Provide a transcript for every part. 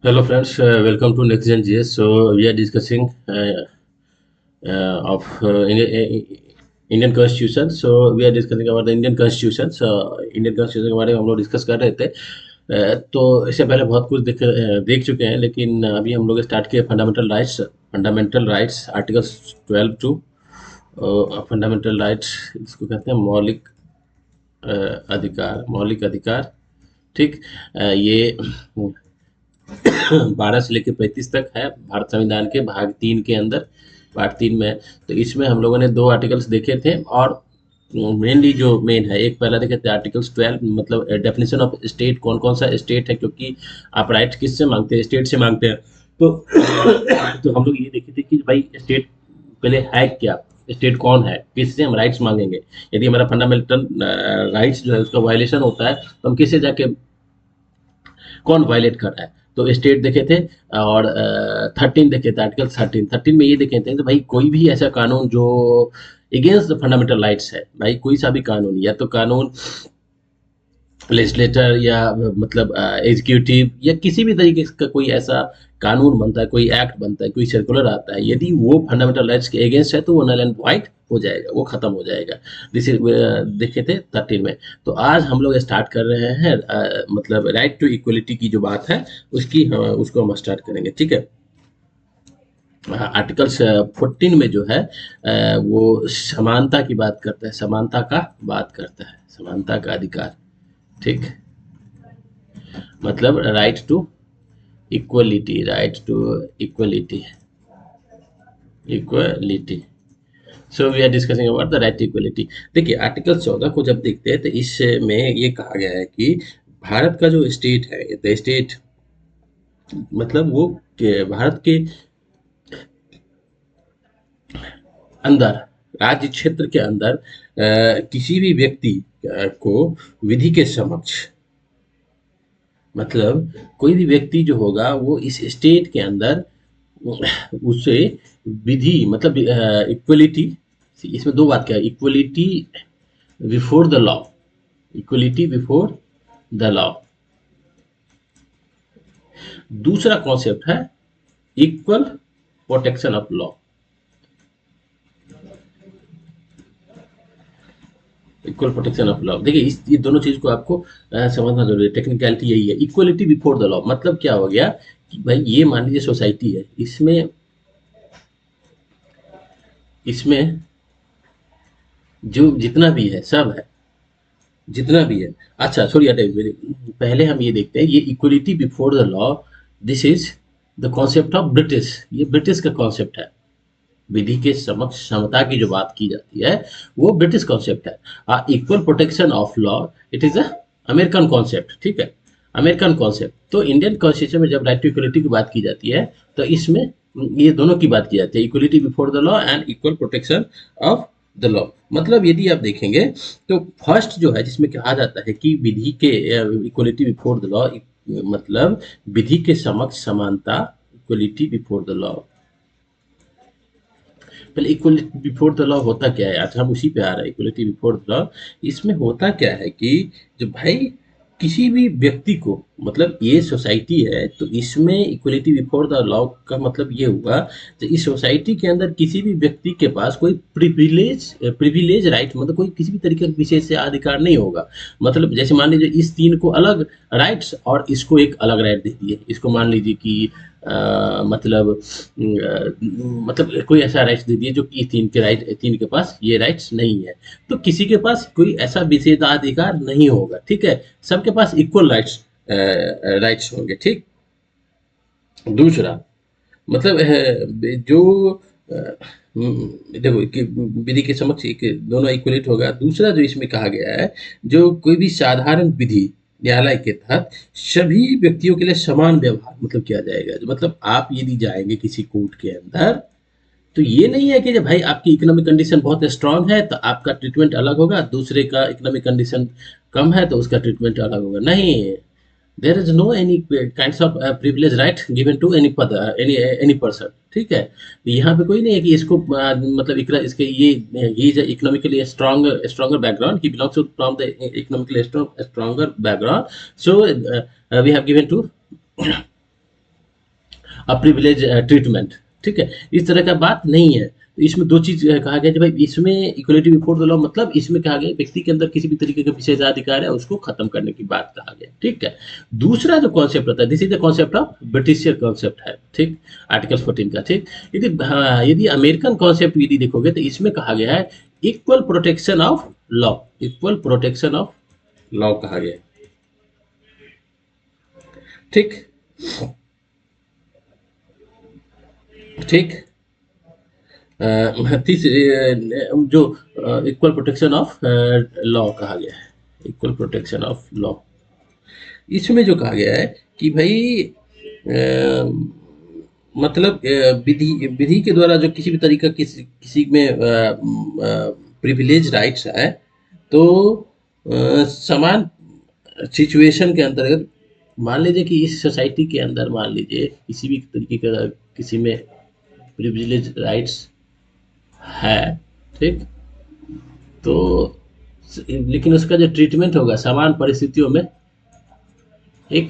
Hello friends, welcome to Next Gen GS. So we are discussing of Indian Constitution. So we are discussing about the Indian Constitution. So Indian Constitution के बारे में हम लोग discuss कर रहे थे। तो इससे पहले बहुत कुछ देख चुके हैं, लेकिन अभी हम लोग स्टार्ट किए fundamental rights articles 12 to fundamental rights, इसको कहते हैं मौलिक अधिकार। ठीक। ये 12 से लेकर 35 तक है भारत संविधान के भाग 3 के अंदर, पार्ट 3 में। तो इसमें हम लोगों ने 2 आर्टिकल्स देखे थे, और मेनली जो मेन है, एक पहला देखे थे आर्टिकल्स 12, मतलब डेफिनेशन ऑफ स्टेट, कौन कौन सा स्टेट है, क्योंकि आप राइट किससे मांगते हैं, स्टेट से मांगते हैं। तो तो हम लोग ये देखे थे कि भाई स्टेट पहले है क्या, स्टेट कौन है, किससे हम राइट्स मांगेंगे। यदि हमारा फंडामेंटल राइट्स जो है उसका वायलेशन होता है, तो हम किससे जाके, कौन वायलेट कर रहा है। तो स्टेट देखे थे, और 13 देखे थे, आर्टिकल 13 में ये देखे थे कि भाई कोई भी ऐसा कानून जो अगेंस्ट द फंडामेंटल राइट्स है, भाई कोई सा भी कानून, या तो कानून लेजिस्लेटर या मतलब एग्जीक्यूटिव या किसी भी तरीके का कोई ऐसा कानून बनता है, कोई एक्ट बनता है, कोई सर्कुलर आता है, यदि वो फंडामेंटल राइट्स के अगेंस्ट है तो वो नल एंड वाइड हो जाएगा, वो खत्म हो जाएगा। दिस इज देखे थे 13 में। तो आज हम लोग स्टार्ट कर रहे हैं मतलब राइट टू इक्वलिटी की जो बात है उसकी, उसको हम स्टार्ट करेंगे। ठीक है। आर्टिकल्स 14 में जो है वो समानता की बात करता है, समानता का बात करता है, समानता का अधिकार। ठीक। मतलब right to equality, right to equality, equality. So we are discussing about the right to equality. देखिए आर्टिकल 14 को जब देखते हैं तो इसमें ये कहा गया है कि भारत का जो स्टेट है, द स्टेट मतलब वो भारत के अंदर, राज्य क्षेत्र के अंदर किसी भी व्यक्ति को विधि के समक्ष, मतलब कोई भी व्यक्ति जो होगा वो इस स्टेट के अंदर उसे विधि मतलब इक्वलिटी, इसमें दो बात क्या है, equality before the law, equality before the law. दूसरा कॉन्सेप्ट है equal protection of law, equal protection of law. देखिए ये दोनों चीज को आपको समझना जरूरी है, टेक्निकलिटी यही है। इक्वलिटी बिफोर द लॉ मतलब क्या हो गया कि भाई ये मान लीजिए सोसाइटी है, इसमें इसमें जो जितना भी है सब है, जितना भी है। अच्छा सॉरी, पहले हम ये देखते हैं, ये equality before the law, this is the concept of British, ये ब्रिटिश का कॉन्सेप्ट है। विधि के समक्ष समता की जो बात की जाती है वो ब्रिटिश कॉन्सेप्ट है। Equal protection of law, it is a American concept. ठीक है, अमेरिकन कॉन्सेप्ट। तो इंडियन कॉन्स्टिट्यूशन में जब राइट टू इक्वलिटी की बात की जाती है तो इसमें ये दोनों की बात की जाती है, equality before the law and equal protection of the law. मतलब यदि आप देखेंगे तो फर्स्ट जो है जिसमें कहा जाता है कि विधि के इक्वलिटी बिफोर द लॉ, मतलब विधि के समक्ष समानता, इक्वलिटी बिफोर द लॉ। पहले इक्वलिटी बिफोर द लॉ होता क्या है, आज हम उसी पे आ रहे हैं। इक्वलिटी बिफोर द लॉ, इसमें होता क्या है कि जो भाई किसी भी व्यक्ति को, मतलब ये सोसाइटी है तो इसमें इक्वलिटी बिफोर द लॉ का मतलब ये हुआ कि इस सोसाइटी के अंदर किसी भी व्यक्ति के पास कोई प्रिविलेज राइट, मतलब कोई किसी भी तरीके का विशेष अधिकार नहीं होगा। मतलब जैसे मान लीजिए इस तीन को अलग राइट्स और इसको एक अलग राइट दे दिए, इसको मान लीजिए कि मतलब कोई ऐसा राइट्स दे दिए जो कि तीन के पास ये राइट्स नहीं है, तो किसी के पास कोई ऐसा विशेषाधिकार नहीं होगा। ठीक है, सबके पास इक्वल राइट्स राइट्स होंगे। ठीक। दूसरा मतलब जो देखो कि विधि के समक्ष दोनों इक्वलिट होगा। दूसरा जो इसमें कहा गया है, जो कोई भी साधारण विधि न्यायालय के तहत सभी व्यक्तियों के लिए समान व्यवहार मतलब किया जाएगा। मतलब आप यदि जाएंगे किसी कोर्ट के अंदर तो ये नहीं है कि जब भाई आपकी इकोनॉमिक कंडीशन बहुत स्ट्रांग है तो आपका ट्रीटमेंट अलग होगा, दूसरे का इकोनॉमिक कंडीशन कम है तो उसका ट्रीटमेंट अलग होगा। नहीं, there is no any kinds of privilege right given to any person. ठीक है, तो यहाँ पे कोई नहीं है कि इसको मतलब इसके ये he is economically stronger background, he belongs to from the economically stronger background, so we have given to privilege treatment, ठीक है, इस तरह का बात नहीं है। तो इसमें दो चीज कहा गया कि भाई इसमें इक्वलिटी बिफोर द लॉ मतलब इसमें कहा गया व्यक्ति के अंदर किसी भी तरीके का विशेषाधिकार है उसको खत्म करने की बात कहा गया, ठीक है। दूसरा जो कॉन्सेप्ट होता है, this is the concept of British concept है, ठीक, आर्टिकल 14 का, ठीक। यदि अमेरिकन कॉन्सेप्ट यदि देखोगे तो इसमें कहा गया है equal protection of law, equal protection of law कहा गया है, ठीक, ठीक। जो इक्वल प्रोटेक्शन ऑफ लॉ कहा गया है, इक्वल प्रोटेक्शन ऑफ लॉ, इसमें जो कहा गया है कि भाई मतलब विधि विधि के द्वारा जो किसी भी तरीका किसी में प्रिविलेज राइट्स है तो समान सिचुएशन के अंतर्गत मान लीजिए कि इस सोसाइटी के अंदर मान लीजिए किसी भी तरीके का किसी में प्रिविलेज राइट्स है, ठीक, तो लेकिन उसका जो ट्रीटमेंट होगा समान परिस्थितियों में एक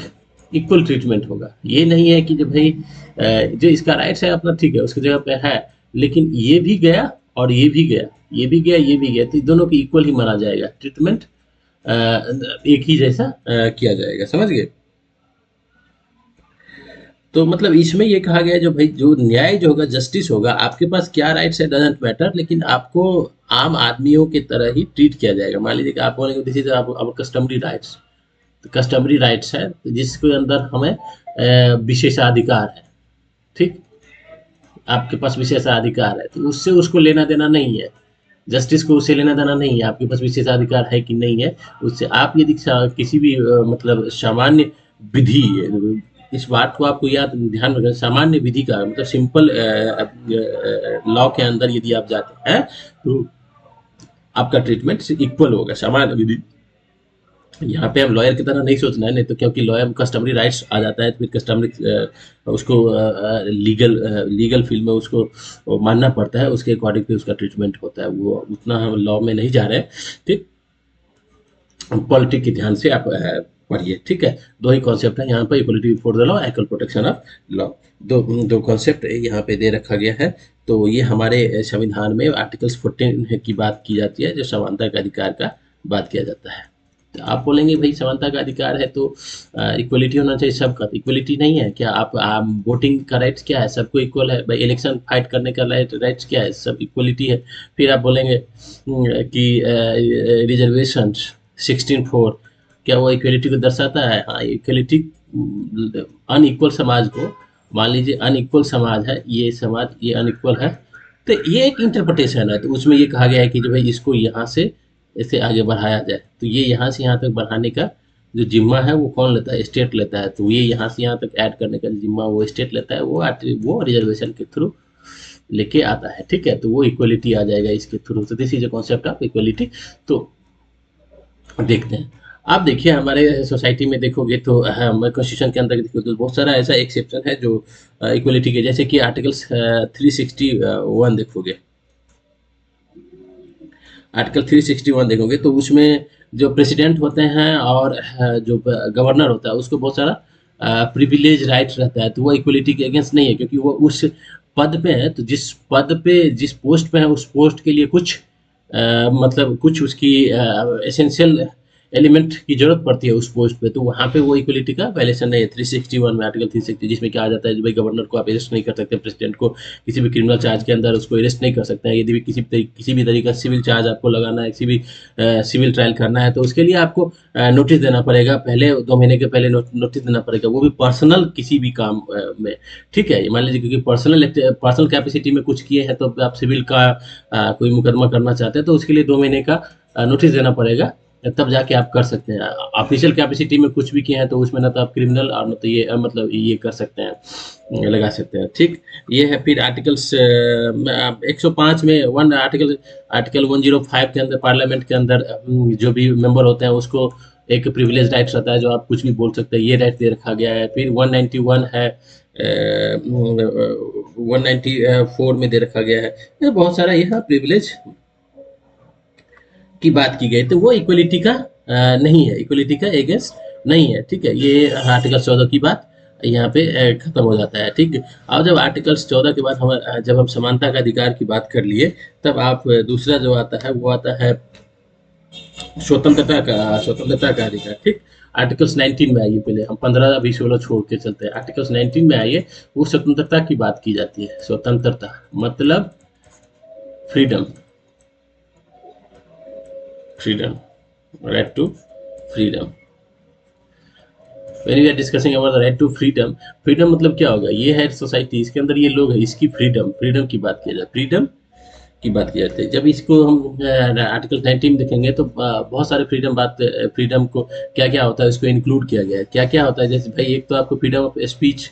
इक्वल ट्रीटमेंट होगा। ये नहीं है कि जो भाई जो इसका राइट्स है अपना ठीक है उसकी जगह पे है, लेकिन ये भी गया और ये भी गया, ये भी गया ये भी गया, तो दोनों की इक्वल ही माना जाएगा, ट्रीटमेंट एक ही जैसा किया जाएगा, समझ गए। तो मतलब इसमें ये कहा गया है जो भाई जो न्याय जो होगा जस्टिस होगा, आपके पास क्या राइट्स है डजंट मैटर, लेकिन आपको आम आदमियों की तरह ही ट्रीट किया जाएगा। मान लीजिए कि आप बोलेंगे this is our customary rights, तो कस्टमरी राइट्स है जिसके अंदर हमें विशेषाधिकार है, ठीक, आपके पास विशेषाधिकार है तो उससे उसको लेना देना नहीं है, जस्टिस को उससे लेना देना नहीं है, आपके पास विशेषाधिकार है कि नहीं है उससे। आप यदि किसी भी मतलब सामान्य विधि, इस बात को आपको याद ध्यान रखना, सामान्य विधि का मतलब सिंपल लॉ के अंदर यदि आप जाते हैं तो आपका ट्रीटमेंट इक्वल होगा, सामान्य विधि। यहाँ पे हम लॉयर की तरह नहीं सोचना है, नहीं तो क्योंकि लॉयर कस्टमरी राइट्स आ जाता है तो फिर कस्टमरी उसको लीगल फील्ड में उसको मानना पड़ता है, उसके अकॉर्डिंग पे उसका ट्रीटमेंट होता है, वो उतना हम लॉ में नहीं जा रहे हैं, ठीक। पॉलिटिक के ध्यान से आप पढ़िए, ठीक है। दो ही कॉन्सेप्ट है यहाँ पर, equality before the law, equal protection of law, दो दो कॉन्सेप्ट यहाँ पे दे रखा गया है। तो ये हमारे संविधान में आर्टिकल्स 14 की बात की जाती है, जो समानता का अधिकार का बात किया जाता है। तो आप बोलेंगे भाई समानता का अधिकार है तो इक्वलिटी होना चाहिए सबका, तो इक्वलिटी नहीं है क्या? आप वोटिंग का राइट्स क्या है? सबको इक्वल है भाई। इलेक्शन फाइट करने का राइट्स क्या है? सब इक्वलिटी है। फिर आप बोलेंगे कि रिजर्वेशन 16(4) क्या वो इक्वलिटी को दर्शाता है? हाँ, इक्वलिटी अनइक्वल समाज को, मान लीजिए अनइक्वल समाज है, ये समाज ये अनइक्वल है, तो ये एक इंटरप्रिटेशन है। तो उसमें ये कहा गया है कि जो भाई इसको यहाँ से इसे आगे बढ़ाया जाए, तो ये यहाँ से यहाँ तक बढ़ाने का जो जिम्मा है वो कौन लेता है? स्टेट लेता है। तो ये यहाँ से यहाँ तक ऐड करने का जिम्मा वो स्टेट लेता है, वो रिजर्वेशन के थ्रू लेके आता है, ठीक है। तो वो इक्वलिटी आ जाएगा इसके थ्रू। तो this is a concept of equality. तो देखते हैं, आप देखिए हमारे सोसाइटी में देखोगे तो कॉन्स्टिट्यूशन के अंदर देखोगे तो बहुत सारा ऐसा एक्सेप्शन है जो इक्वलिटी के, जैसे कि आर्टिकल्स 361 देखोगे, आर्टिकल 361 देखोगे तो उसमें जो प्रेसिडेंट होते हैं और जो गवर्नर होता है उसको बहुत सारा प्रिविलेज राइट रहता है। तो वो इक्वलिटी के अगेंस्ट नहीं है, क्योंकि वो उस पद पे है, तो जिस पद पे जिस पोस्ट पे है उस पोस्ट के लिए कुछ मतलब कुछ उसकी एसेंशियल एलिमेंट की जरूरत पड़ती है उस पोस्ट पे, तो वहाँ पे वो इक्वलिटी का वायलेशन नहीं है। 361 में, आर्टिकल 360, जिसमें क्या आ जाता है कि भाई गवर्नर को आप अरेस्ट नहीं कर सकते, प्रेसिडेंट को किसी भी क्रिमिनल चार्ज के अंदर उसको अरेस्ट नहीं कर सकते हैं। यदि भी किसी भी तरीका सिविल चार्ज आपको लगाना है, किसी भी सिविल ट्रायल करना है, तो उसके लिए आपको नोटिस देना पड़ेगा, पहले 2 महीने के पहले नोटिस देना पड़ेगा, वो भी पर्सनल किसी भी काम में, ठीक है। मान लीजिए क्योंकि पर्सनल कैपेसिटी में कुछ किए हैं तो आप सिविल का कोई मुकदमा करना चाहते हैं तो उसके लिए 2 महीने का नोटिस देना पड़ेगा, तब जाके आप कर सकते हैं। ऑफिशियल कैपेसिटी में कुछ भी किए हैं तो उसमें ना तो आप क्रिमिनल और ना तो ये मतलब ये कर सकते हैं, लगा सकते हैं, ठीक। ये है फिर आर्टिकल्स 105 में आर्टिकल 105 के अंदर पार्लियामेंट के अंदर जो भी मेंबर होते हैं उसको एक प्रिविलेज राइट रहता है, जो आप कुछ भी बोल सकते हैं, ये राइट दे रखा गया है। फिर 191 है, 194 में दे रखा गया है। बहुत सारा यह प्रिविलेज की बात की गई, तो वो इक्वलिटी का नहीं है, इक्वलिटी का अगेंस्ट नहीं है, ठीक है। ये आर्टिकल 14 की बात यहाँ पे खत्म हो जाता है। ठीक है। अब जब आर्टिकल्स 14 के बाद हम जब हम समानता का अधिकार की बात कर लिए, तब आप दूसरा जो आता है वो आता है स्वतंत्रता का अधिकार। ठीक। आर्टिकल्स 19 में आइए, पहले हम 15 20 16 छोड़ के चलते हैं। आर्टिकल्स 19 में आइए, वो स्वतंत्रता की बात की जाती है। स्वतंत्रता मतलब freedom, freedom, right to freedom. When we are discussing about the right to freedom, freedom मतलब क्या होगा? ये है सोसाइटी, इसके अंदर ये लोग हैं, इसकी फ्रीडम, फ्रीडम की बात किया जाए, फ्रीडम की बात की जाती है। जब इसको हम आर्टिकल 19 में देखेंगे तो बहुत सारे फ्रीडम को क्या क्या होता है इसको इंक्लूड किया गया है। क्या क्या होता है? जैसे भाई एक तो आपको freedom of speech,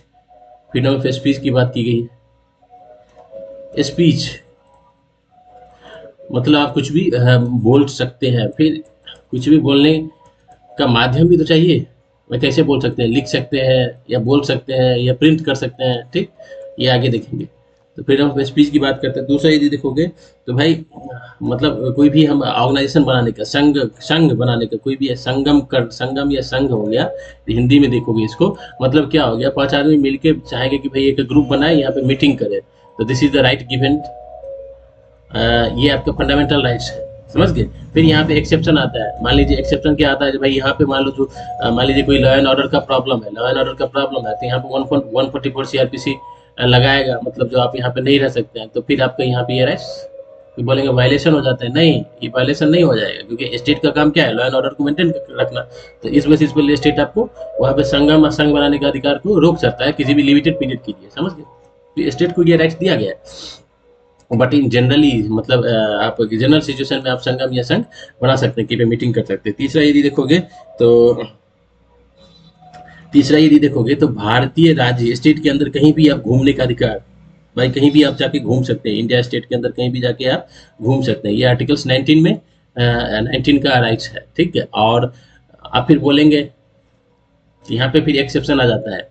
freedom of speech की बात की गई है। स्पीच मतलब आप कुछ भी बोल सकते हैं। फिर कुछ भी बोलने का माध्यम भी तो चाहिए। मैं कैसे बोल सकते हैं? लिख सकते हैं या बोल सकते हैं या प्रिंट कर सकते हैं। ठीक। ये आगे देखेंगे। तो फ्रीडम ऑफ स्पीच की बात करते हैं। दूसरा यदि देखोगे तो भाई मतलब कोई भी हम ऑर्गेनाइजेशन बनाने का, संघ संघ बनाने का, कोई भी है, संगम या संघ हो गया, हिंदी में देखोगे इसको, मतलब क्या हो गया? 5 आदमी मिलके चाहेंगे कि भाई एक ग्रुप बनाए, यहाँ पे मीटिंग करे, तो this is the right given. ये आपका फंडामेंटल राइट्स है। समझ गए? फिर यहाँ पे एक्सेप्शन आता है। मान लीजिए एक्सेप्शन क्या आता है? भाई यहाँ पे मान लो जो मान लीजिए कोई लॉ एंड ऑर्डर का प्रॉब्लम है, लॉ एंड ऑर्डर का प्रॉब्लम है, तो यहाँ पे 144 सीआरपीसी लगाएगा, मतलब जो आप यहाँ पे नहीं रह सकते हैं, तो फिर आपका यहाँ पे ये राइट्स बोलेंगे वायलेशन हो जाता है। नहीं, ये वायलेशन नहीं हो जाएगा, क्योंकि स्टेट का काम क्या है? लॉ एंड ऑर्डर को मेंटेन रखना। तो इस बेसिस पे स्टेट आपको वहाँ पे संघ बनाने का अधिकार को रोक सकता है किसी भी लिमिटेड पीरियड के लिए। समझ गए? तो स्टेट को ये राइट्स दिया गया है। बट इन जनरली मतलब आप जनरल सिचुएशन में आप संगम या संघ बना सकते हैं, कि पे मीटिंग कर सकते हैं। तो तीसरा यदि देखोगे तो भारतीय राज्य स्टेट के अंदर कहीं भी आप घूमने का अधिकार, भाई कहीं भी आप जाके घूम सकते हैं। इंडिया स्टेट के अंदर कहीं भी जाके आप घूम सकते हैं। ये आर्टिकल्स 19 में 19 का राइट्स है। ठीक है। और आप फिर बोलेंगे, यहाँ पे फिर एक्सेप्शन आ जाता है।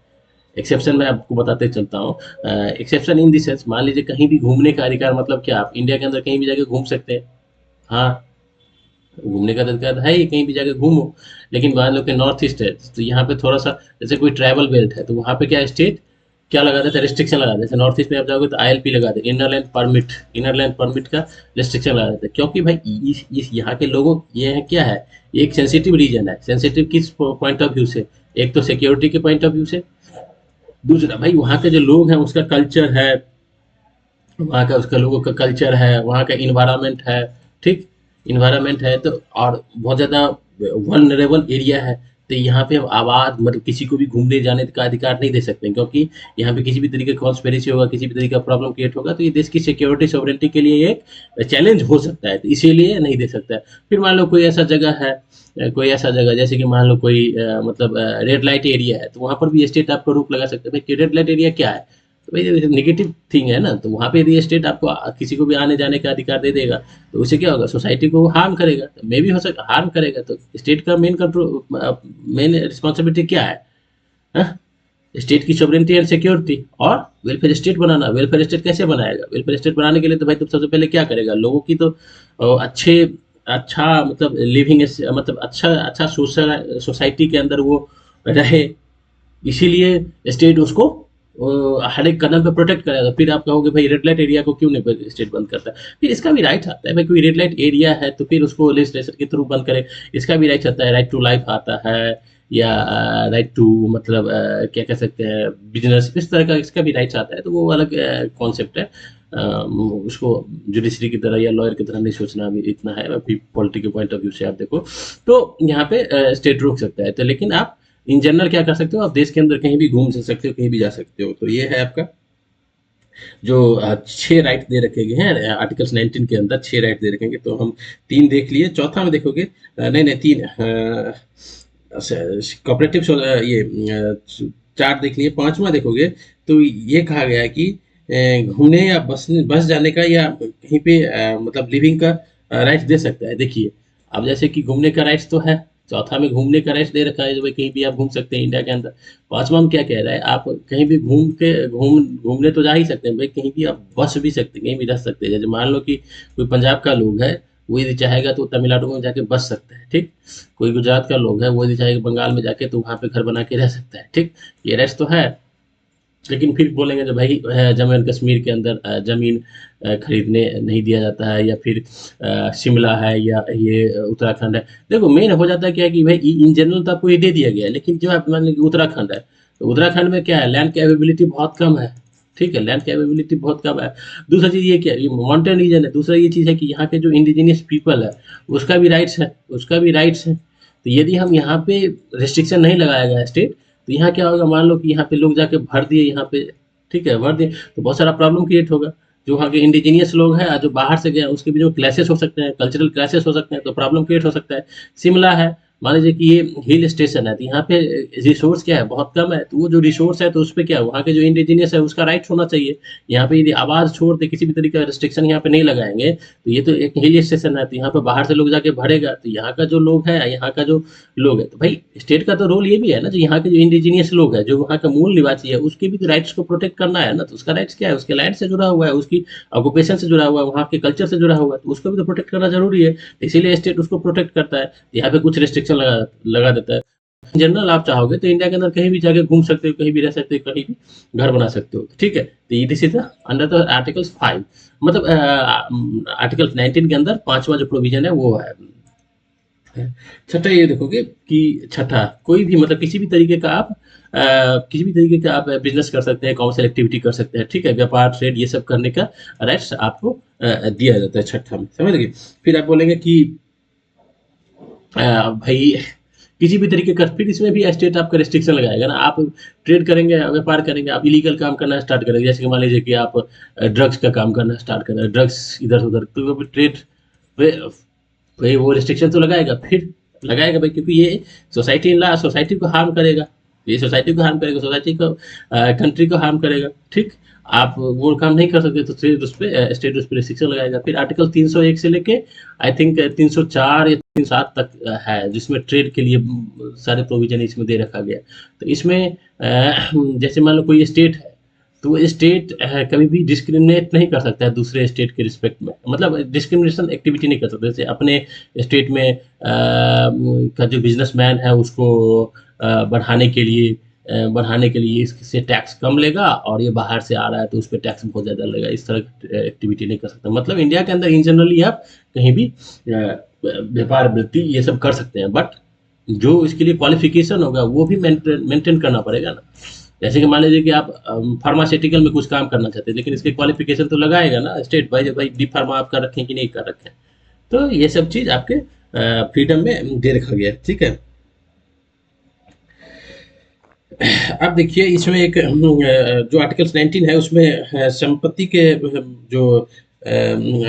एक्सेप्शन मैं आपको बताते चलता हूँ। एक्सेप्शन इन दिस सेंस, मान लीजिए कहीं भी घूमने का अधिकार मतलब क्या? आप इंडिया के अंदर कहीं भी जाके घूम सकते हैं। हाँ, घूमने का अधिकार है ही, कहीं भी जाके घूमो। लेकिन मान लो कि नॉर्थ ईस्ट है, तो यहाँ पे थोड़ा सा, जैसे कोई ट्रैवल बेल्ट है, तो वहाँ पे क्या स्टेट क्या लगा देता है? रिस्ट्रिक्शन लगा देता है। नॉर्थ ईस्ट में आप जाओगे तो आईएलपी लगा दे, इनर लाइन परमिट का रिस्ट्रिक्शन लगा देता है। क्योंकि भाई इस यहाँ के लोगों, ये है क्या है, एक सेंसिटिव रीजन है। सेंसिटिव किस पॉइंट ऑफ व्यू से? एक तो सिक्योरिटी के पॉइंट ऑफ व्यू से, दूसरा भाई वहाँ के जो लोग हैं उसका कल्चर है, वहाँ का उसका लोगों का कल्चर है, वहाँ का इन्वायरमेंट है। ठीक। इन्वायरमेंट है तो, और बहुत ज़्यादा वल्नरेबल एरिया है, तो यहाँ पे हम आवाज़ मतलब किसी को भी घूमने जाने का अधिकार नहीं दे सकते, क्योंकि यहाँ पे किसी भी तरीके का कॉन्स्पिरेसी होगा, किसी भी तरीके का प्रॉब्लम क्रिएट होगा, तो ये देश की सिक्योरिटी सॉवरेनिटी के लिए एक चैलेंज हो सकता है, तो इसीलिए नहीं दे सकता है। फिर मान लो कोई ऐसा जगह है, कोई ऐसा जगह जैसे कि मान लो कोई मतलब रेड लाइट एरिया है, तो वहाँ पर भी स्टेट आपको रोक लगा सकते हैं। भाई रेड लाइट एरिया क्या है? तो भाई नेगेटिव थिंग है ना, तो वहाँ पे यदि स्टेट आपको किसी को भी आने जाने का अधिकार दे देगा, तो उससे क्या होगा? सोसाइटी को हार्म करेगा, तो मे भी हो सकता हार्म करेगा। तो स्टेट का मेन कंट्रोल, मेन रिस्पॉन्सिबिलिटी क्या है? हाँ? स्टेट की सॉवरेनिटी एंड सिक्योरिटी, और वेलफेयर स्टेट बनाना। वेलफेयर स्टेट कैसे बनाएगा? वेलफेयर स्टेट बनाने के लिए तो भाई तुम सबसे पहले क्या करेगा? लोगों की तो अच्छे अच्छा मतलब लिविंग, मतलब अच्छा अच्छा सोशल सोसाइटी के अंदर वो रहे, इसीलिए स्टेट उसको हर एक कदम पे प्रोटेक्ट करेगा। फिर आप कहोगे भाई रेड लाइट एरिया को क्यों नहीं स्टेट बंद करता है? फिर इसका भी राइट आता है, भाई कोई रेड लाइट एरिया है तो फिर उसको लेजिस्लेशन के थ्रू बंद करे। इसका भी राइट आता है, राइट टू लाइफ आता है, या राइट टू मतलब क्या कह सकते हैं, बिजनेस, इस तरह का इसका भी राइट्स आता है। तो वो अलग कॉन्सेप्ट है। उसको जुडिशरी की तरह या लॉयर की तरह नहीं सोचना अभी इतना है। अभी पॉलिटिकल पॉइंट ऑफ व्यू से आप देखो तो यहाँ पे स्टेट रोक सकता है। तो लेकिन आप इन जनरल क्या कर सकते हो? आप देश के अंदर कहीं भी घूम सकते हो, कहीं भी जा सकते हो। तो ये है आपका जो 6 राइट दे रखे गए हैं आर्टिकल्स 19 के अंदर। 6 राइट दे रखेंगे, तो हम 3 देख लिए। चौथा में देखोगे नहीं नहीं 3 कोऑपरेटिव ये 4 देख लिए। पांचवा देखोगे तो ये कहा गया है कि घूमने या बस जाने का या कहीं पे मतलब लिविंग का राइट्स दे सकता है। देखिए, अब जैसे कि घूमने का राइट्स तो है, चौथा में घूमने का राइट्स दे रखा है, जो भाई कहीं भी आप घूम सकते हैं इंडिया के अंदर। पांचवा में क्या कह रहा है? आप कहीं भी घूमने तो जा ही सकते हैं, भाई कहीं भी आप बस भी सकते हैं, कहीं भी रह सकते हैं। जैसे मान लो कि कोई पंजाब का लोग है, वो यदि चाहेगा तो तमिलनाडु में जाके बस सकता है, ठीक। कोई गुजरात का लोग है, वो यदि चाहेगा बंगाल में जाके तो वहाँ पे घर बना के रह सकता है, ठीक। ये राइट्स तो है। लेकिन फिर बोलेंगे जो भाई जम्मू एंड कश्मीर के अंदर ज़मीन खरीदने नहीं दिया जाता है, या फिर शिमला है या ये उत्तराखंड है। देखो मेन हो जाता है क्या है कि भाई इन जनरल तो आपको ये दे दिया गया है, लेकिन जो आप मान लीजिए कि उत्तराखंड है, तो उत्तराखंड में क्या है, लैंड कैपेबिलिटी बहुत कम है, ठीक है, लैंड कैपेबिलिटी बहुत कम है। दूसरा चीज़ ये क्या है, ये माउंटेन रीजन है। दूसरा ये चीज़ है कि यहाँ के जो इंडिजिनियस पीपल है, उसका भी राइट्स है, उसका भी राइट्स है। तो यदि हम यहाँ पे रिस्ट्रिक्शन नहीं लगाया गया स्टेट, तो यहाँ क्या होगा, मान लो कि यहाँ पे लोग जाके भर दिए यहाँ पे, ठीक है, भर दिए, तो बहुत सारा प्रॉब्लम क्रिएट होगा। जो वहाँ के इंडिजीनियस लोग हैं और जो बाहर से गए हैं, उसके भी जो क्लैशेस हो सकते हैं, कल्चरल क्लैशेस हो सकते हैं, तो प्रॉब्लम क्रिएट हो सकता है। शिमला है, मान लीजिए कि ये हिल स्टेशन है, तो यहाँ पे रिसोर्स क्या है, बहुत कम है। तो वो जो रिसोर्स है, तो उस पे क्या है, वहाँ के जो इंडिजीनियस है उसका राइट्स होना चाहिए। यहाँ पे यदि आवाज़ छोड़ दे, किसी भी तरीके का रिस्ट्रिक्शन यहाँ पे नहीं लगाएंगे, तो ये तो एक हिल स्टेशन है, तो यहाँ पे बाहर से लोग जाके भरेगा, तो यहाँ का जो लोग है, यहाँ का जो लोग है, तो भाई स्टेट का तो रोल ये भी है ना, जो यहाँ के जो इंडिजीनियस लोग है, जो वहाँ का मूल निवासी है, उसके भी तो राइट्स को प्रोटेक्ट करना है ना। तो उसका राइट्स क्या है, उसके लैंड से जुड़ा हुआ है, उसकी ऑक्यूपेशन से जुड़ा हुआ है, वहाँ के कल्चर से जुड़ा हुआ है, तो उसको भी तो प्रोटेक्ट करना जरूरी है। इसीलिए स्टेट उसको प्रोटेक्ट करता है। यहाँ पे कुछ रिस्ट्रिक्शन लगा लगा देता है। जनरल आप चाहोगे तो इंडिया के अंदर कहीं भी जाके घूम सकते हो, कहीं भी रह सकते हो, कहीं भी घर बना सकते हो, ठीक है। तो ये this is under the articles 5, मतलब आर्टिकल 19 के अंदर पांचवा जो प्रोविजन है वो है। छठा ये देखोगे कि छठा, कोई भी मतलब किसी भी तरीके का आप किसी भी तरीके का आप बिजनेस कर सकते हैं, कॉमर्शियल एक्टिविटी कर सकते हैं, ठीक है, व्यापार ट्रेड ये सब करने का राइट्स आपको दिया जाता है छठा में, समझ गए। फिर आप बोलेंगे कि भाई किसी भी तरीके का, फिर इसमें भी स्टेट आपका रिस्ट्रिक्शन लगाएगा ना। आप ट्रेड करेंगे, व्यापार करेंगे, आप इलीगल काम करना स्टार्ट करेंगे, जैसे कि मान लीजिए कि आप ड्रग्स का काम करना स्टार्ट करें, ड्रग्स इधर उधर, तो ट्रेड भाई वो रिस्ट्रिक्शन तो लगाएगा, फिर लगाएगा भाई, क्योंकि ये सोसाइटी इन ला सोसाइटी को हार्म करेगा, ये सोसाइटी को हार्म करेगा, सोसाइटी को कंट्री को हार्म करेगा, ठीक। आप वो काम नहीं कर सकते, तो फिर उस पे स्टेट उस पर रिस्ट्रिक्शन लगाएगा। फिर आर्टिकल 301 से लेके आई थिंक 304 या 307 तक है, जिसमें ट्रेड के लिए सारे प्रोविजन इसमें दे रखा गया। तो इसमें जैसे मान लो कोई स्टेट है, तो वो स्टेट कभी भी डिस्क्रिमिनेट नहीं कर सकता है दूसरे स्टेट के रिस्पेक्ट में, मतलब डिस्क्रिमिनेशन एक्टिविटी नहीं कर सकता। जैसे अपने स्टेट में का जो बिजनेसमैन है उसको बढ़ाने के लिए इससे टैक्स कम लेगा, और ये बाहर से आ रहा है तो उस पर टैक्स बहुत ज़्यादा लगेगा, इस तरह की एक्टिविटी नहीं कर सकता। मतलब इंडिया के अंदर इन जनरली आप कहीं भी व्यापार वृत्ति ये सब कर सकते हैं, बट जो इसके लिए क्वालिफिकेशन होगा वो भी मेंटेन करना पड़ेगा ना। जैसे कि मान लीजिए कि आप फार्मास्यूटिकल में कुछ काम करना चाहते हैं, लेकिन इसके क्वालिफिकेशन तो लगाएगा ना स्टेट, भाई डी फार्मा आप कर रखें कि नहीं कर रखें। तो ये सब चीज़ आपके फ्रीडम में दे रखा गया है, ठीक है। अब देखिए इसमें एक जो आर्टिकल 19 है उसमें संपत्ति के जो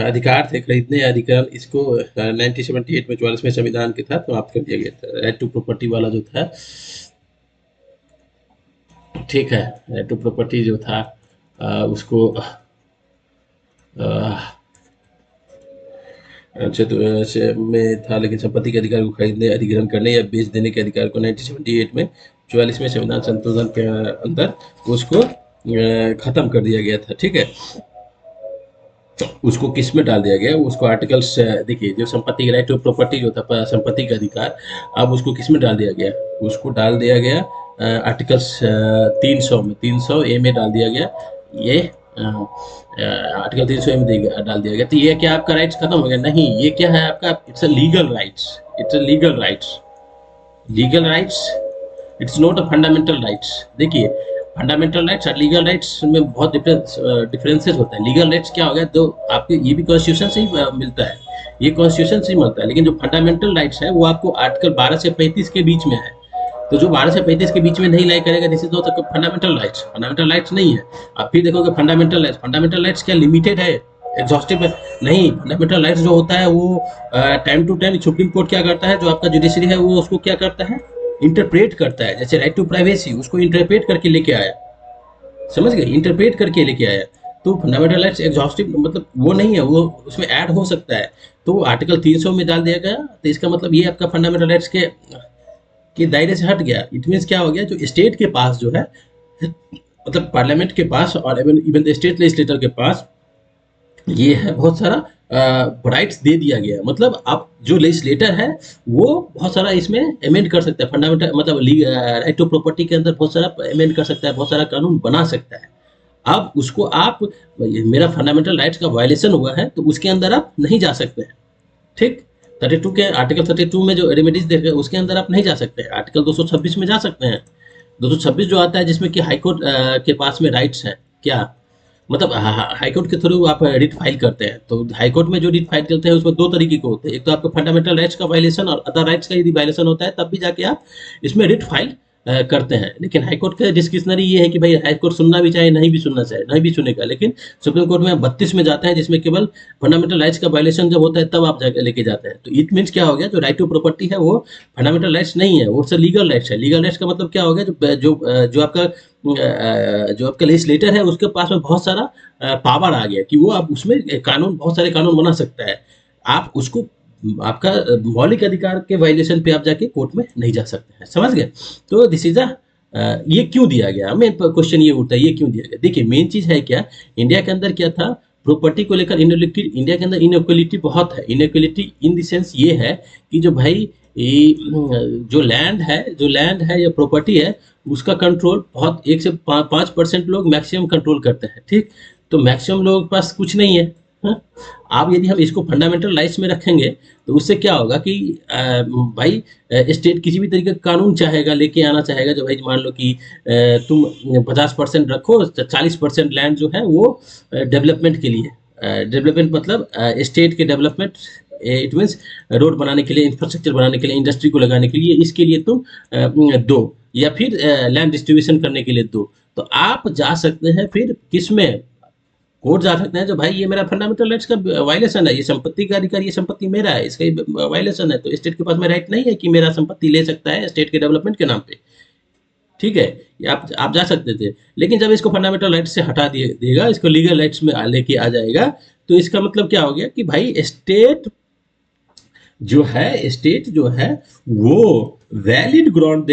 अधिकार थे, खरीदने अधिकार, इसको 1978 में 44वें संविधान के तहत समाप्त कर दिया गया था। राइट टू प्रॉपर्टी वाला जो था, ठीक है, राइट टू प्रॉपर्टी जो था उसको अच्छे में था, लेकिन संपत्ति के अधिकार को खरीदने, अधिग्रहण करने या बेच देने के अधिकार को 1978 में 44वें संविधान संशोधन के अंदर उसको खत्म कर दिया गया था, ठीक है। उसको किस में डाल दिया गया, उसको आर्टिकल्स देखिए, जो संपत्ति राइट टू प्रॉपर्टी जो था, संपत्ति का अधिकार, अब उसको किस में डाल दिया गया, उसको डाल दिया गया आर्टिकल्स 300 में, 300 ए में डाल दिया गया। ये आर्टिकल 300 ए में डाल दिया गया। तो ये क्या आपका राइट्स खत्म हो गया? नहीं, ये क्या है आपका, it's a legal rights, it's a legal rights, legal rights, it's not a fundamental rights. देखिए फंडामेंटल राइट्स और लीगल राइट्स में बहुत डिफरेंसेस होता है। लीगल राइट्स क्या हो गया, तो आपके ये भी कॉन्स्टिट्यूशन से ही मिलता है, ये कॉन्स्टिट्यूशन से ही मिलता है, लेकिन जो फंडामेंटल राइट्स है वो आपको आर्टिकल 12 से 35 के बीच में है। तो जो 12 से 35 के बीच में नहीं लाई करेगा, this is not fundamental rights, fundamental rights नहीं है। आप फिर देखोगे फंडामेंटल राइट्स क्या लिमिटेड है, एग्जॉस्टिव नहीं। फंडामेंटल राइट्स जो होता है वो time to time supreme court क्या करता है, जो आपका जुडिशरी है वो उसको क्या करता है, इंटरप्रेट करता है। जैसे राइट टू प्राइवेसी, उसको इंटरप्रेट करके लेके आया, समझ गए, इंटरप्रेट करके लेके आया। तो फंडामेंटल राइट्स एग्जॉस्टिव मतलब वो नहीं है, वो उसमें ऐड हो सकता है। तो आर्टिकल 300 में डाल दिया गया, तो इसका मतलब ये आपका फंडामेंटल राइट्स के दायरे से हट गया। इट मीन्स क्या हो गया, जो स्टेट के पास जो है, मतलब पार्लियामेंट के पास और इवन स्टेट लेजिस्लेटर के पास ये है बहुत सारा राइट्स दे दिया गया है। मतलब आप जो लेजिस्लेटर है वो बहुत सारा इसमें अमेंड कर सकता है, फंडामेंटल मतलब राइट टू प्रॉपर्टी के अंदर बहुत सारा अमेंड कर सकता है, बहुत सारा कानून बना सकता है। अब उसको आप, मेरा फंडामेंटल राइट्स का वायलेशन हुआ है तो उसके अंदर आप नहीं जा सकते हैं, ठीक। 32 के आर्टिकल 32 में जो रेमेडीज देखे उसके अंदर आप नहीं जा सकते हैं, आर्टिकल 226 में जा सकते हैं। 226 जो आता है जिसमें कि हाईकोर्ट के पास में राइट्स है क्या, मतलब हाईकोर्ट के थ्रू आप रिट फाइल करते हैं, तो हाईकोर्ट में जो रिट फाइल करते हैं उसमें दो तरीके के होते हैं, एक तो आपका फंडामेंटल राइट्स का वायलेशन और अदर राइट्स का यदि वायलेशन होता है तब भी जाके आप इसमें रिट फाइल करते हैं। लेकिन हाईकोर्ट का डिस्क्रिशनरी ये है कि भाई हाईकोर्ट सुनना भी चाहे नहीं भी सुनना चाहे नहीं भी सुनेगा, लेकिन सुप्रीम कोर्ट में 32 में जाता है जिसमें केवल फंडामेंटल राइट्स का वायलेशन जब होता है तब आप जाके लेके जाते हैं। तो इट मीन्स क्या हो गया, जो राइट टू प्रॉपर्टी है वो फंडामेंटल राइट्स नहीं है, वो सिर्फ लीगल राइट्स है। लीगल राइट्स का मतलब क्या हो गया, जो आपका लेजिस्लेटर है उसके पास में बहुत सारा पावर आ गया कि वो आप उसमें कानून, बहुत सारे कानून बना सकता है। आप उसको आपका मौलिक अधिकार के वायलेशन पे आप जाके कोर्ट में नहीं जा सकते हैं, समझ गए। तो दिस इज ये क्यों दिया गया, हमें क्वेश्चन ये उठता है ये क्यों दिया गया। देखिए मेन चीज है क्या, इंडिया के अंदर क्या था, प्रॉपर्टी को लेकर इनइक्वालिटी, इंडिया के अंदर इनइक्वालिटी बहुत है। इनइक्वालिटी इन द सेंस ये है कि जो भाई जो लैंड है या प्रॉपर्टी है उसका कंट्रोल बहुत 1 से 5% लोग मैक्सिमम कंट्रोल करते हैं, ठीक। तो मैक्सिमम लोगों के पास कुछ नहीं है, हाँ? अब यदि हम इसको फंडामेंटल राइट्स में रखेंगे तो उससे क्या होगा कि भाई स्टेट किसी भी तरीके का कानून चाहेगा लेके आना चाहेगा, जो भाई मान लो कि तुम 50% रखो, 40% लैंड जो है वो डेवलपमेंट के लिए, डेवलपमेंट मतलब स्टेट के डेवलपमेंट, इट मीन्स रोड बनाने के लिए, इंफ्रास्ट्रक्चर बनाने के लिए, इंडस्ट्री को लगाने के लिए, इसके लिए तुम दो, या फिर लैंड डिस्ट्रीब्यूशन करने के लिए दो। तो आप जा सकते हैं फिर किस में, कोर्ट जा सकते हैं जो भाई ये मेरा फंडामेंटल राइट्स का वायलेशन है, ये संपत्ति का अधिकार, ये संपत्ति मेरा है, इसका वायलेशन है, तो स्टेट के पास में राइट नहीं है कि मेरा संपत्ति ले सकता है स्टेट के डेवलपमेंट के नाम पे, ठीक है। ये आप जा सकते थे, लेकिन जब इसको फंडामेंटल राइट्स से हटा देगा, इसको लीगल राइट्स में लेके आ जाएगा, तो इसका मतलब क्या हो गया कि भाई स्टेट जो है वो वैलिड ग्राउंड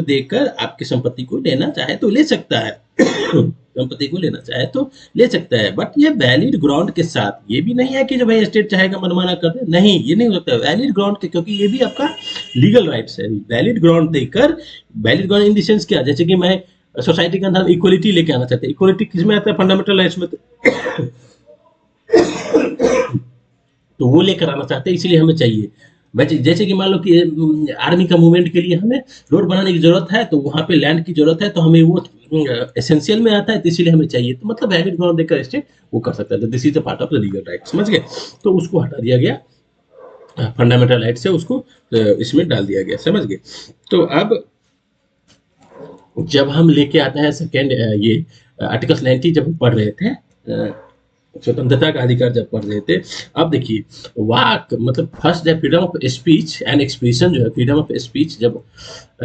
देकर आपकी संपत्ति को लेना चाहे तो ले सकता है संपत्ति को लेना चाहे तो ले सकता है, बट ये वैलिड ग्राउंड के साथ, ये भी नहीं है कि जो भाई स्टेट चाहेगा मनमाना कर दे, नहीं, ये नहीं हो सकता। वैलिड ग्राउंड के, क्योंकि ये भी आपका लीगल राइट्स है। वैलिड ग्राउंड देकर, valid ground in the sense क्या, जैसे कि मैं सोसाइटी के अंदर इक्वलिटी लेके आना चाहते हैं, इक्वलिटी किस में आता है, फंडामेंटल राइट्स में, तो वो लेकर आना चाहते हैं, इसीलिए हमें चाहिए। जैसे कि मान लो कि आर्मी का मूवमेंट के लिए हमें रोड बनाने की जरूरत है, तो वहाँ पे लैंड की जरूरत है, तो हमें वो एसेंशियल में आता है, तो इसीलिए हमें चाहिए। तो मतलब वैलिड ग्राउंड देकर स्टेट वो कर सकता है, तो this is a part of the legal right, समझ गए। तो उसको हटा दिया गया फंडामेंटल राइट से, उसको इसमें डाल दिया गया, समझ गए। तो अब जब हम लेके आते हैं सेकेंड, ये आर्टिकल 90 जब हम पढ़ रहे थे, स्वतंत्रता का अधिकार जब पढ़ रहे थे, अब देखिए वाक मतलब फर्स्ट है freedom of speech and expression, जो है फ्रीडम ऑफ स्पीच जब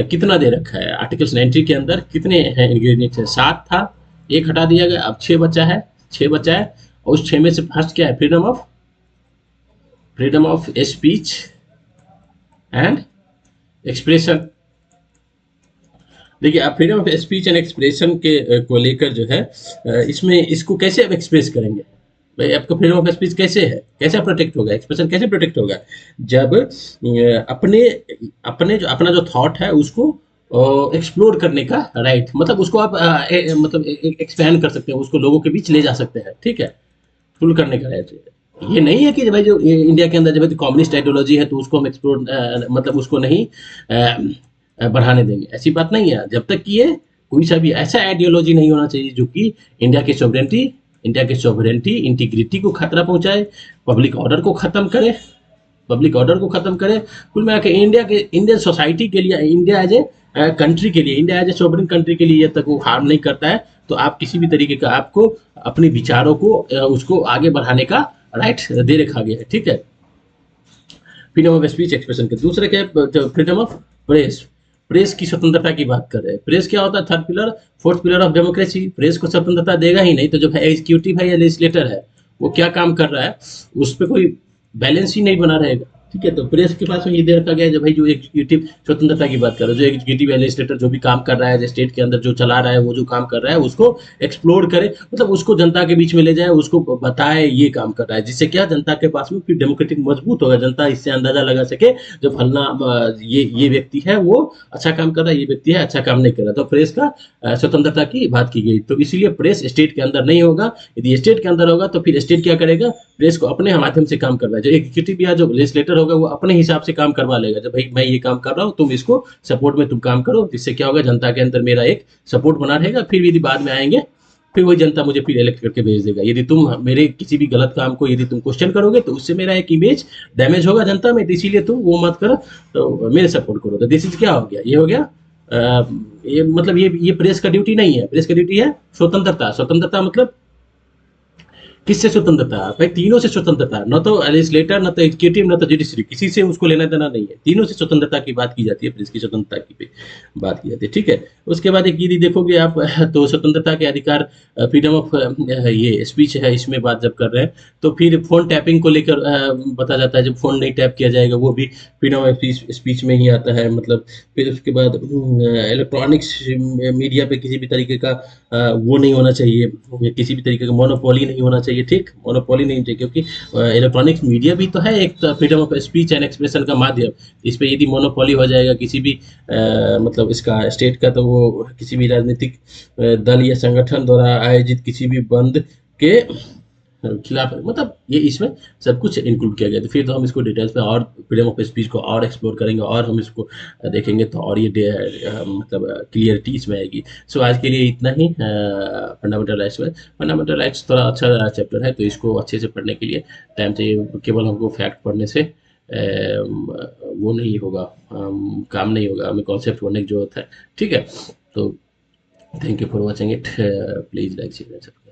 कितना दे रखा है आर्टिकल 90 के अंदर, कितने हैं इंग्रेडिएंट्स है, 7 था, एक हटा दिया गया, अब 6 बचा है, 6 बचा है, और उस 6 में से फर्स्ट क्या है, freedom of speech and expression. देखिए आप freedom of speech and expression के को लेकर जो है, इसमें इसको कैसे आप एक्सप्रेस करेंगे, भाई आपका फ्रीडम ऑफ स्पीच कैसे है, कैसे प्रोटेक्ट होगा, एक्सप्रेशन कैसे प्रोटेक्ट होगा, जब अपने अपने जो अपना जो थॉट है उसको एक्सप्लोर करने का राइट, मतलब उसको आप मतलब एक्सपैंड कर सकते हैं, उसको लोगों के बीच ले जा सकते हैं, ठीक है, फुल करने का राइट। ये नहीं है कि भाई जो इंडिया के अंदर जब कम्युनिस्ट आइडियोलॉजी है तो उसको हम एक्सप्लोर मतलब उसको नहीं बढ़ाने देंगे, ऐसी बात नहीं है। जब तक कि ये कोई सा भी ऐसा आइडियोलॉजी नहीं होना चाहिए जो कि इंडिया के सॉवरेंटी इंटीग्रिटी को खतरा पहुंचाए, पब्लिक ऑर्डर को खत्म करे, कुल मिला के इंडियन सोसाइटी के लिए, इंडिया एज ए कंट्री के लिए, India as a sovereign country के लिए, जब तक वो हार्म नहीं करता है तो आप किसी भी तरीके का, आपको अपने विचारों को उसको आगे बढ़ाने का राइट दे रखा गया है, ठीक है। फ्रीडम ऑफ स्पीच एक्सप्रेशन के दूसरे क्या, फ्रीडम ऑफ प्रेस की स्वतंत्रता की बात कर रहे हैं। प्रेस क्या होता है, third pillar, fourth pillar of democracy. Press को स्वतंत्रता देगा ही नहीं तो जो एग्जीक्यूटिव है या लेजिस्लेटर है वो क्या काम कर रहा है उस पर कोई बैलेंस ही नहीं बना रहेगा, ठीक है, तो प्रेस के पास में ये दे रखा गया है, जो भाई जो एग्जीक्यूटिव स्वतंत्रता की बात करो, जो एग्जीक्यूटिव लेजिस्लेटर जो भी काम कर रहा है, स्टेट के अंदर जो चला रहा है, वो जो काम कर रहा है उसको एक्सप्लोर करे, मतलब उसको जनता के बीच में ले जाए, उसको बताए ये काम कर रहा है, जिससे क्या जनता के पास में फिर डेमोक्रेटिक मजबूत होगा, जनता इससे अंदाजा लगा सके जो फलना ये व्यक्ति है वो अच्छा काम कर रहा है, ये व्यक्ति है अच्छा काम नहीं कर रहा। तो प्रेस का स्वतंत्रता की बात की गई, तो इसीलिए प्रेस स्टेट के अंदर नहीं होगा। यदि स्टेट के अंदर होगा तो फिर स्टेट क्या करेगा, प्रेस को अपने माध्यम से काम करवाए, जो एग्जीक्यूटिव या जो लेजिस्लेटर होगा वो अपने हिसाब से काम करवा लेगा, जब भाई मैं ये काम कर रहा हूँ तुम इसको सपोर्ट में तुम काम करो, जिससे क्या होगा जनता के अंदर मेरा एक सपोर्ट बना रहेगा। फिर यदि बाद में आएंगे फिर वही जनता मुझे फिर इलेक्ट करके भेज देगा, यदि तुम मेरे किसी भी गलत काम को यदि तुम क्वेश्चन करोगे तो उससे मेरा एक इमेज डैमेज होगा जनता में, तो इसीलिए तुम वो मत करो, तो मेरे सपोर्ट करो। तो दिस इज क्या हो गया, ये हो गया ये मतलब ये प्रेस का ड्यूटी नहीं है, प्रेस का ड्यूटी है स्वतंत्रता। स्वतंत्रता मतलब किससे स्वतंत्रता है भाई, तीनों से स्वतंत्रता, न तो लेजिस्लेटर, न तो एग्जीक्यूटिव, न तो जुडिशरी, किसी से उसको लेना देना नहीं है, तीनों से स्वतंत्रता की बात की जाती है, प्रेस की स्वतंत्रता की पे बात की जाती है। ठीक है, उसके बाद एक यदि देखोगे आप तो स्वतंत्रता के अधिकार, फ्रीडम ऑफ ये स्पीच है, इसमें बात जब कर रहे हैं तो फिर फोन टैपिंग को लेकर बताया जाता है, जब फोन नहीं टैप किया जाएगा वो भी फ्रीडम ऑफ स्पीच में ही आता है। मतलब फिर उसके बाद इलेक्ट्रॉनिक्स मीडिया पे किसी भी तरीके का वो नहीं होना चाहिए, किसी भी तरीके का मोनोपोली नहीं होना चाहिए, ठीक, मोनोपोली नहीं चाहिए, क्योंकि इलेक्ट्रॉनिक्स मीडिया भी तो है एक freedom of speech and expression का माध्यम। इस पे यदि मोनोपोली हो जाएगा किसी भी मतलब इसका स्टेट का, तो वो किसी भी राजनीतिक दल या संगठन द्वारा आयोजित किसी भी बंद के खिलाफ, मतलब ये इसमें सब कुछ इंक्लूड किया गया। तो फिर तो हम इसको डिटेल्स में और फ्रीडम ऑफ स्पीच को और एक्सप्लोर करेंगे और हम इसको देखेंगे, तो और ये मतलब क्लियरिटी इसमें आएगी। सो आज के लिए इतना ही फंडामेंटल राइट्स में। फंडामेंटल राइट्स थोड़ा अच्छा चैप्टर है, तो इसको अच्छे से पढ़ने के लिए टाइम चाहिए, केवल हमको फैक्ट पढ़ने से वो नहीं होगा, काम नहीं होगा, हमें कॉन्सेप्ट पढ़ने की जरूरत है। ठीक है, तो thank you for watching it, please like share.